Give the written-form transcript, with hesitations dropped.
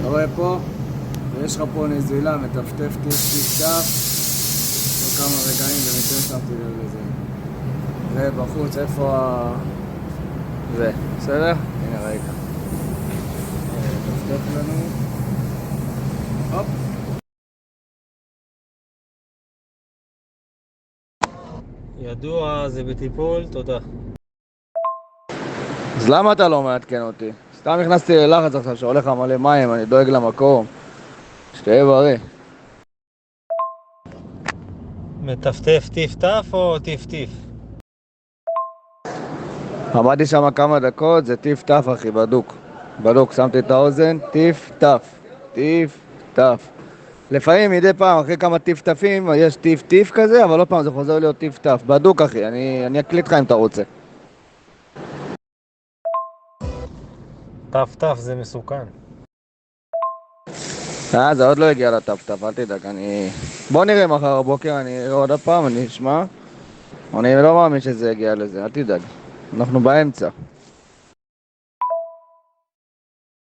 רואה פה, ויש לך פה נזילה, מטפטף טיפ-טף כל כמה רגעים, ומתן שמתי לב לזה. ובחוץ, איפה זה, בסדר? הנה ראית. מטפטף לנו. הופ. ידוע, זה בטיפול, תודה. אז למה אתה לא מעדכן אותי? סתם נכנסתי ללחץ עכשיו שהולך מלא מים, אני דואג למקום. שתהיה בריא. מטפטף טיף-טף או טיף-טיף? עמדתי שם כמה דקות, זה טיף-טף אחי, בדוק. בדוק, שמתי את האוזן, טיף-טף. טיף-טף. לפעמים מדי פעם, אחרי כמה טיף-טפים, יש טיף-טיף כזה, אבל לא פעם זה חוזר להיות טיף-טף. בדוק אחי, אני אקליט לך אם אתה רוצה. טף-טף זה מסוכן. זה עוד לא הגיע לטף-טף, אל תדאג, בוא נראה מחר בבוקר, אני אראה עוד פעם, אני אשמע. אני לא מאמין שזה יגיע לזה, אל תדאג. אנחנו באמצע.